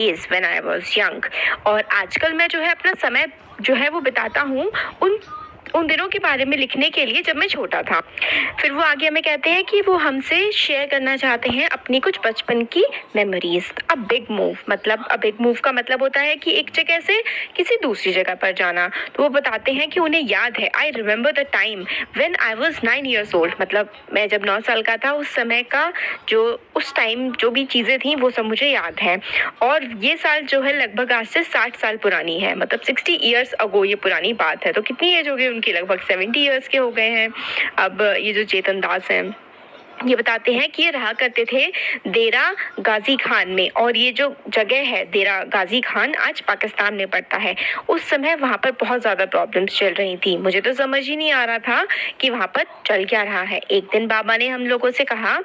Is when I was young. और आजकल मैं जो है अपना समय जो है वो बिताता हूँ उन दिनों के बारे में लिखने के लिए जब मैं छोटा था। फिर वो आगे हमें कहते हैं कि वो हमसे शेयर करना चाहते हैं अपनी कुछ बचपन की मेमोरीज। अ बिग मूव का मतलब होता है कि एक जगह से किसी दूसरी जगह पर जाना। तो वो बताते हैं कि उन्हें याद है, I remember the time when I was 9 years old, मतलब मैं जब 9 साल का था उस समय का जो उस टाइम जो भी चीज़ें थी वो सब मुझे याद है। और ये साल जो है लगभग आज से 60 साल पुरानी है, मतलब 60 years अगो ये पुरानी बात है। तो कितनी एज हो गई उनकी? लगभग 70 years के हो गए हैं। अब ये जो चेतन दास हैं ये बताते हैं कि ये रहा करते थे देरा गाजी खान में, और ये जो जगह है देरा गाजी खान आज पाकिस्तान में पड़ता है। उस समय वहाँ पर बहुत ज़्यादा प्रॉब्लम्स चल रही थी, मुझे तो समझ ही नहीं आ रहा था कि वहाँ पर चल क्या रहा है। एक दिन बाबा ने हम लोगों से कहा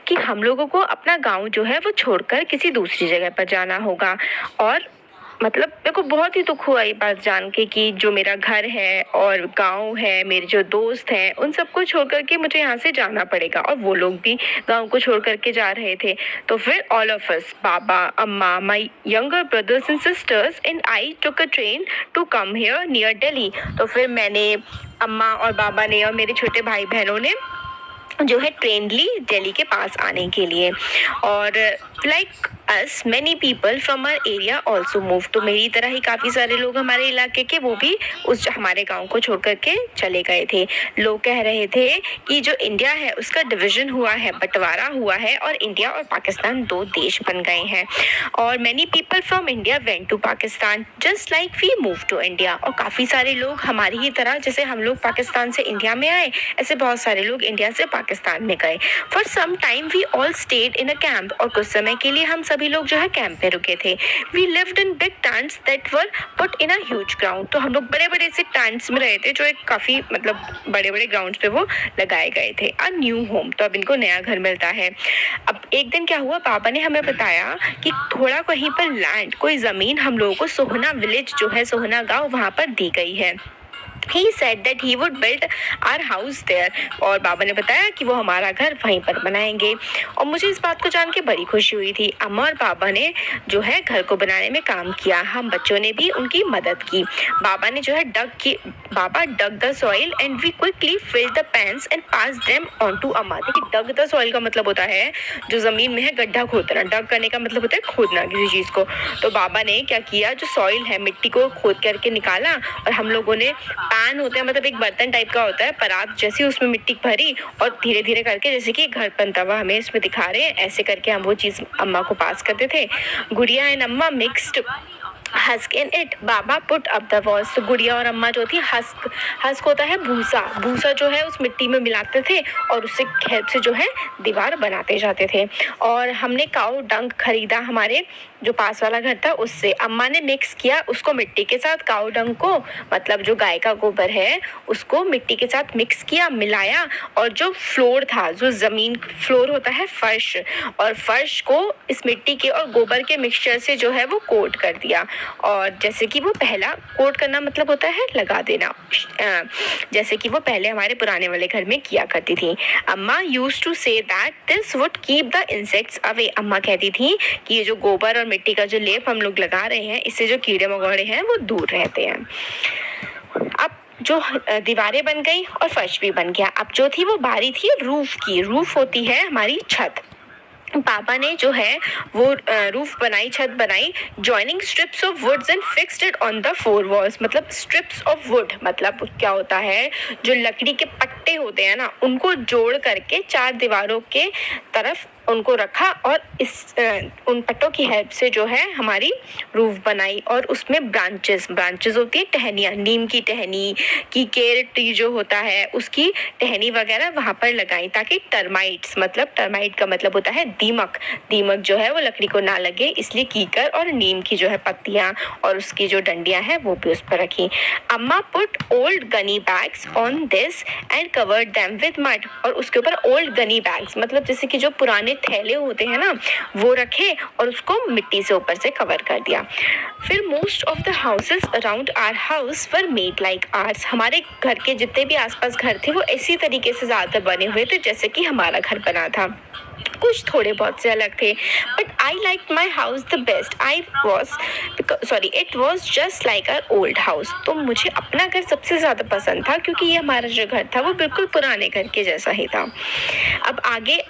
कि हम लोगों को अपना गाँव जो है वो छोड़कर किसी दूसरी जगह पर जाना होगा। और मतलब मेरे को बहुत ही दुख हुआ ये बात जान के कि जो मेरा घर है और गांव है, मेरे जो दोस्त हैं, उन सबको छोड़ करके मुझे यहाँ से जाना पड़ेगा। और वो लोग भी गांव को छोड़ करके जा रहे थे। तो फिर ऑल ऑफ अस, बाबा, अम्मा, my younger brothers and sisters and I took a train to come here near Delhi. तो फिर मैंने, अम्मा और बाबा ने और मेरे छोटे भाई बहनों ने जो है ट्रेन ली दिल्ली के पास आने के लिए। और like us many people from our area also move, तो मेरी तरह ही काफ़ी सारे लोग हमारे इलाके के वो भी उस हमारे गांव को छोड़ करके चले गए थे। लोग कह रहे थे कि जो इंडिया है उसका डिवीजन हुआ है, बंटवारा हुआ है, और इंडिया और पाकिस्तान दो देश बन गए हैं। और many people from India went to Pakistan just like we move to India, और काफ़ी सारे लोग हमारी ही तरह, जैसे हम लोग पाकिस्तान से इंडिया में आए, ऐसे बहुत सारे लोग इंडिया से पाकिस्तान में गए। For some time we all stayed in a camp, और कुछ समय के लिए हम सभी लोग जो है कैंप में रुके थे। We lived in big tents that were put in a huge ground, तो हम लोग बड़े बड़े से टेंट्स में रहे थे जो एक काफ़ी मतलब बड़े बड़े ग्राउंड पे वो लगाए गए थे। अ न्यू होम, तो अब इनको नया घर मिलता है। अब एक दिन क्या हुआ, पापा ने हमें बताया कि थोड़ा कहीं पर लैंड, कोई ज़मीन हम लोगों को सोहना विलेज जो है, सोहना गाँव, वहाँ पर दी गई है। He said that he would build our house there, और बाबा ने बताया कि वो हमारा घर वहीं पर बनाएंगे। और मुझे इस बात को जान के बड़ी खुशी हुई थी। अम्मा और पापा ने जो है घर को बनाने में काम किया, हम बच्चों ने भी उनकी मदद की। बाबा ने जो है बाबा dug the soil and we quickly filled the pans and passed them on to अम्मा। देखिए dug the soil का मतलब होता है जो जमीन में है गड्ढा खोदना, डग करने का मतलब होता है खोदना किसी चीज को। तो बाबा ने क्या किया, जो सॉइल है मिट्टी को खोद करके निकाला, और हम लोगों ने पैन होता है, मतलब एक बर्तन टाइप का होता है, परात जैसी, उसमें मिट्टी भरी और धीरे धीरे करके, जैसे कि घर बनता हुआ हमें इसमें दिखा रहे हैं, ऐसे करके हम वो चीज़ अम्मा को पास करते थे। गुड़िया एंड अम्मा mixed husk in it, Baba put up the walls. तो गुड़िया और अम्मा जो थी, हस्क होता है भूसा, भूसा जो है उस मिट्टी में मिलाते थे और उससे हेल्प से जो है दीवार बनाते जाते थे। और हमने काऊ डंग खरीदा, हमारे जो पास वाला घर था उससे। अम्मा ने मिक्स किया उसको मिट्टी के साथ, काऊ डंग को, मतलब जो गाय का गोबर है उसको मिट्टी के साथ मिक्स किया, मिलाया। और जो फ्लोर था, जो ज़मीन फ्लोर होता है फर्श, और फर्श को इस मिट्टी के और गोबर के मिक्सचर से जो है वो कोट कर दिया। और जैसे कि वो पहला कोट करना मतलब होता है लगा देना, जैसे कि वो पहले हमारे पुराने वाले घर में किया करती थी। अम्मा used to say that this would keep the insects away, अम्मा कहती थी कि ये जो गोबर और मिट्टी का जो लेप हम लोग लगा रहे हैं, इससे जो कीड़े मकोड़े हैं वो दूर रहते हैं। अब जो दीवारें बन गई और फर्श भी बन गया। अब जो थी वो बारी थी रूफ की, रूफ होती है हमारी छत। पापा ने जो है वो रूफ बनाई, छत बनाई, joining strips of woods and fixed it on the four walls. मतलब स्ट्रिप्स ऑफ वुड मतलब क्या होता है, जो लकड़ी के पट्टे होते हैं ना, उनको जोड़ करके चार दीवारों के तरफ उनको रखा, और उन पट्टों की हेल्प से जो है हमारी रूफ बनाई। और उसमें ब्रांचेस होती है, टहनियाँ, नीम की टहनी, की केर ट्री जो होता है उसकी टहनी वगैरह वहाँ पर लगाई, ताकि टर्माइट्स, मतलब टर्माइट का मतलब होता है दीमक जो है वो लकड़ी को ना लगे, इसलिए कीकर और नीम की जो है पत्तियाँ और उसकी जो डंडियाँ हैं वो भी उस पर रखी। अम्मा put old Ghani bags on this and covered them with mud, और उसके ऊपर ओल्ड गनी बैग्स मतलब जैसे कि जो पुराने थैले होते हैं ना, वो रखे और उसको मिट्टी से ऊपर से कवर कर दिया। फिर most of the houses around our house were made like ours. हमारे घर के जितने भी आसपास घर थे वो इसी तरीके से ज़्यादातर बने हुए थे जैसे कि हमारा घर बना था। कुछ थोड़े बहुत से अलग थे, but I like my house the best. It was just like our old house. तो मुझे अपना घर सबसे ज़्यादा पसंद था क्योंकि ये हमारा जो घर था वो बिल्कुल पुराने घर के जैसा ही था। अब आगे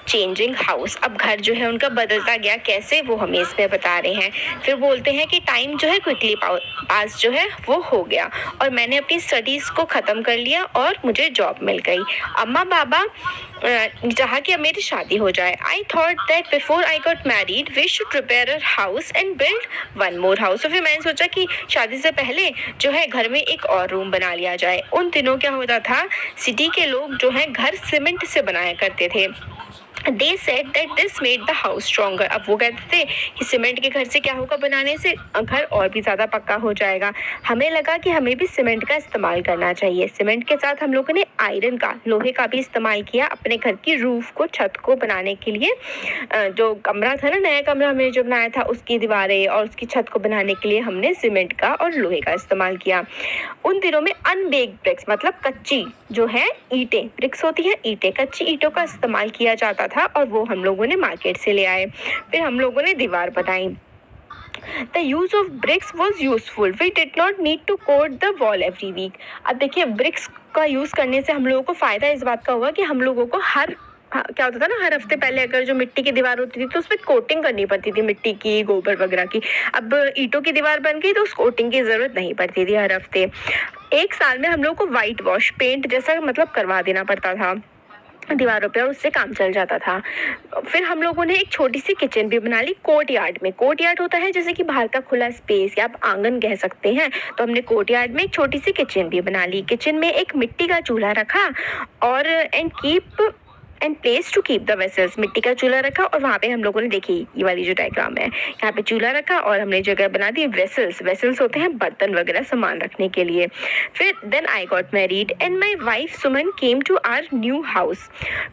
चेंजिंग हाउस, अब घर जो है उनका बदलता गया, कैसे वो हमें इसमें बता रहे हैं। फिर बोलते हैं कि टाइम जो है क्विकली पास जो है वो हो गया और मैंने अपनी स्टडीज़ को ख़त्म कर लिया और मुझे जॉब मिल गई। अम्मा बाबा चाहा कि अब मेरी शादी हो जाए। I thought that before I got married we should prepare a house and build one more house. तो फिर मैंने सोचा कि शादी से पहले जो है घर में एक और रूम बना लिया जाए। उन दिनों क्या होता था, सिटी के लोग जो है घर सीमेंट से बनाया करते थे। They said that this made the house stronger। अब वो कहते थे कि सीमेंट के घर से क्या होगा, बनाने से घर और भी ज़्यादा पक्का हो जाएगा। हमें लगा कि हमें भी सीमेंट का इस्तेमाल करना चाहिए। सीमेंट के साथ हम लोगों ने आयरन का, लोहे का भी इस्तेमाल किया अपने घर की रूफ को, छत को बनाने के लिए। जो कमरा था ना, नया कमरा हमने जो बनाया था, उसकी दीवारें और उसकी छत को बनाने के लिए हमने सीमेंट का और लोहे का इस्तेमाल किया। उन दिनों में अनबेक्ड ब्रिक्स मतलब कच्ची जो है ईंटें, ब्रिक्स होती हैं ईंटें, कच्ची ईंटों का इस्तेमाल किया जाता था और वो हम लोगों ने मार्केट से ले आए। फिर हम लोगों ने दीवार बनाई। The use of bricks was useful. We did not need to coat the wall every week। अब देखिए, ब्रिक्स का यूज़ करने से हम लोगों को फ़ायदा इस बात का हुआ कि हम लोगों को क्या होता था ना, हर हफ्ते पहले अगर जो मिट्टी की दीवार होती थी तो उस पर कोटिंग करनी पड़ती थी, मिट्टी की, गोबर वगैरह की। अब ईंटों की दीवार बन गई तो उस कोटिंग की ज़रूरत नहीं पड़ती थी हर हफ्ते। एक साल में हम लोग को वाइट वॉश, पेंट जैसा मतलब करवा देना पड़ता था दीवारों पे और उससे काम चल जाता था। फिर हम लोगों ने एक छोटी सी किचन भी बना ली कोर्ट यार्ड में। कोर्ट यार्ड होता है जैसे कि बाहर का खुला स्पेस या आप आंगन कह सकते हैं। तो हमने कोर्ट यार्ड में एक छोटी सी किचन भी बना ली। किचन में एक मिट्टी का चूल्हा रखा और and place to keep the vessels. मिट्टी का चूल्हा रखा और वहाँ पे हम लोगों ने, देखी ये वाली जो डायग्राम है, यहाँ पे चूल्हा रखा और हमने जगह बना दी वेसल्स। वेसल्स होते हैं बर्तन वगैरह सामान रखने के लिए। फिर then I got married and my wife Suman came to our new house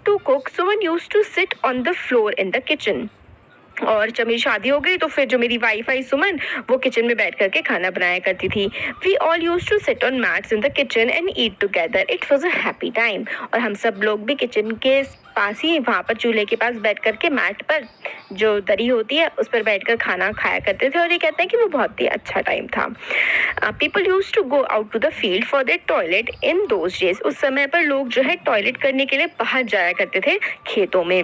to cook. Suman used to sit on the floor in the kitchen. और जब मेरी शादी हो गई तो फिर जो मेरी वाइफ आई सुमन, वो किचन में बैठ करके खाना बनाया करती थी। We all used to sit on mats in the kitchen and eat together. It was a happy time. और हम सब लोग भी किचन के पास ही, वहाँ पर चूल्हे के पास बैठ करके मैट पर, जो दरी होती है उस पर बैठकर खाना खाया करते थे और ये कहते हैं कि वो बहुत ही अच्छा टाइम था। People use to go out to the field for their toilet in those days. उस समय पर लोग जो है टॉयलेट करने के लिए बाहर जाया करते थे खेतों में।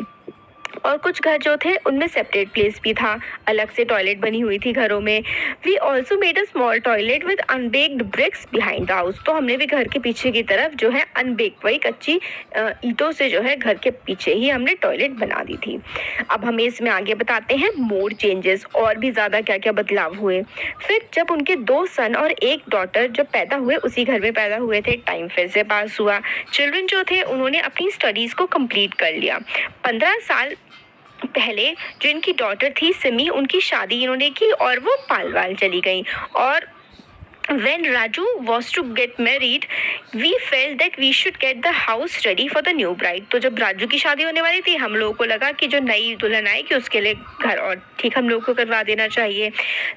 और कुछ घर जो थे उनमें सेपरेट प्लेस भी था, अलग से टॉयलेट बनी हुई थी घरों में। We also made a small toilet with unbaked bricks behind the house. तो हमने भी घर के पीछे की तरफ जो है अनबेक्ड, वही कच्ची ईंटों से जो है घर के पीछे ही हमने टॉयलेट बना दी थी। अब हमें इसमें आगे बताते हैं मोर चेंजेस, और भी ज़्यादा क्या क्या बदलाव हुए। फिर जब उनके 2 सन और 1 डॉटर जब पैदा हुए, उसी घर में पैदा हुए थे, टाइम फिर से पास हुआ। चिल्ड्रन जो थे उन्होंने अपनी स्टडीज़ को कंप्लीट कर लिया। 15 साल पहले जो इनकी डॉटर थी सिमी, उनकी शादी इन्होंने की और वो पालवाल चली गई। और when Raju was to get married, we felt that we should get the house ready for the new bride। तो जब राजू की शादी होने वाली थी, हम लोगों को लगा कि जो नई दुल्हन आएगी उसके लिए घर और ठीक हम लोगों को करवा देना चाहिए।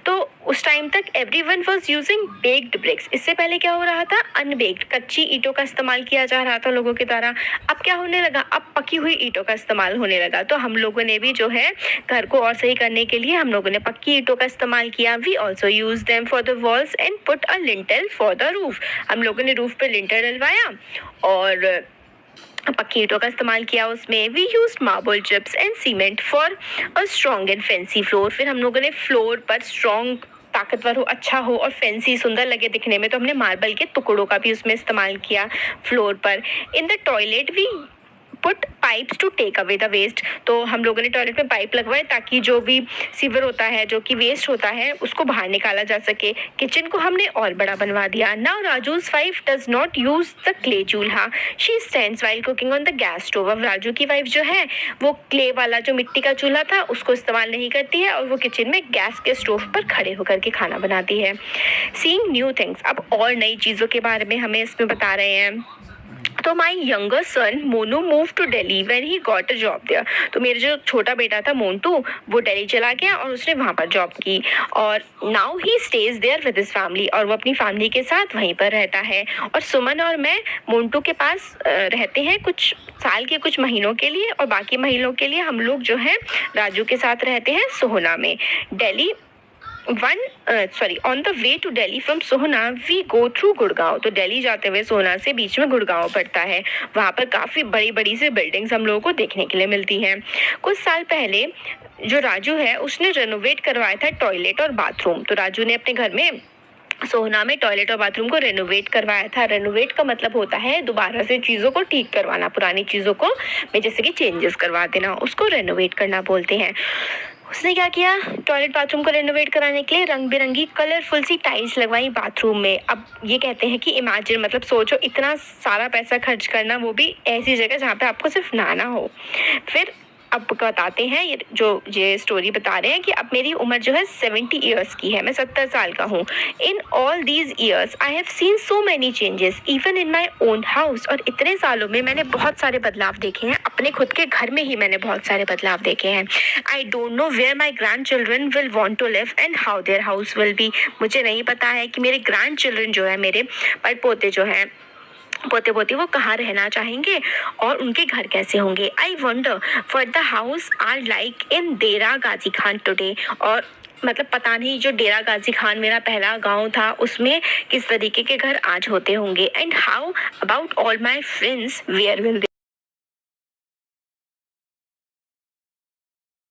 तो उस टाइम तक everyone was using baked bricks। इससे पहले क्या हो रहा था, अनबेक्ड कच्ची ईंटों का इस्तेमाल किया जा रहा था लोगों के द्वारा। अब क्या होने लगा, अब पकी हुई ईंटों का इस्तेमाल होने लगा। तो हम लोगों ने भी जो है घर को और सही करने के लिए हम लोगों ने पक्की ईंटों का इस्तेमाल किया। We also use them for the walls and put a lintel for the roof. हम लोगों ने रूफ पे लिंटर डलवाया और पक्की ईंटों का इस्तेमाल किया उसमें। We use marble chips and cement for a strong and fancy floor. फिर हम लोगों ने फ्लोर पर स्ट्रॉन्ग, ताकतवर हो, अच्छा हो और फैंसी, सुंदर लगे दिखने में, तो हमने मार्बल के टुकड़ों का भी उसमें इस्तेमाल किया फ्लोर पर। In the toilet we put pipes to take away the waste. तो हम लोगों ने टॉयलेट में पाइप लगवाए ताकि जो भी सीवर होता है, जो कि वेस्ट होता है, उसको बाहर निकाला जा सके। किचन को हमने और बड़ा बनवा दिया। Now Raju's wife does not use the clay chulha, she stands while cooking on the gas stove. अब राजू की वाइफ जो है वो क्ले वाला जो मिट्टी का चूल्हा था उसको इस्तेमाल नहीं करती है और वो किचन में गैस के स्टोव पर खड़े होकर के खाना बनाती है। सीइंग न्यू थिंग्स, अब और नई चीज़ों के बारे में हमें इसमें बता रहे हैं। तो my younger son Monu move to Delhi when he got a job there. तो मेरा जो छोटा बेटा था मोन्टू, वो दिल्ली चला गया और उसने वहाँ पर जॉब की, और now he stays there with his family, और वो अपनी फैमिली के साथ वहीं पर रहता है। और सुमन और मैं मोन्टू के पास रहते हैं कुछ साल के कुछ महीनों के लिए, और बाकी महीनों के लिए हम लोग जो है राजू के साथ रहते हैं सोहना में। Delhi on the way to Delhi from Sohna we go through Gurgaon. तो दिल्ली जाते हुए सोहना से बीच में गुड़गांव पड़ता है। वहाँ पर काफ़ी बड़ी बड़ी सी बिल्डिंग्स हम लोगों को देखने के लिए मिलती हैं। कुछ साल पहले जो राजू है उसने रेनोवेट करवाया था टॉयलेट और बाथरूम। तो राजू ने अपने घर में सोहना में टॉयलेट और बाथरूम को रेनोवेट करवाया था। रेनोवेट का मतलब होता है दोबारा से चीज़ों को ठीक करवाना, पुरानी चीज़ों को में जैसे कि चेंजेस करवा देना, उसको रेनोवेट करना बोलते हैं। उसने क्या किया, टॉयलेट बाथरूम को रेनोवेट कराने के लिए रंग बिरंगी कलरफुल सी टाइल्स लगवाई बाथरूम में। अब ये कहते हैं कि इमेजिन, मतलब सोचो इतना सारा पैसा खर्च करना, वो भी ऐसी जगह जहाँ पे आपको सिर्फ नहाना हो। फिर अब बताते हैं, ये स्टोरी बता रहे हैं कि अब मेरी उम्र जो है 70 ईयर्स की है, मैं 70 साल का हूँ। In all these years I have seen so many changes even in my own house. और इतने सालों में मैंने बहुत सारे बदलाव देखे हैं, अपने खुद के घर में ही मैंने बहुत सारे बदलाव देखे हैं। I don't know where my grandchildren will want to live and how their house will be. मुझे नहीं पता है कि मेरे ग्रैंड चिल्ड्रन जो है, मेरे पोते जो हैं, पोते पोती, वो कहाँ रहना चाहेंगे और उनके घर कैसे होंगे। I wonder what the house are like in Dera Ghazi Khan today. और मतलब पता नहीं जो डेरा गाजी खान मेरा पहला गांव था उसमें किस तरीके के घर आज होते होंगे। And how about all my friends, where will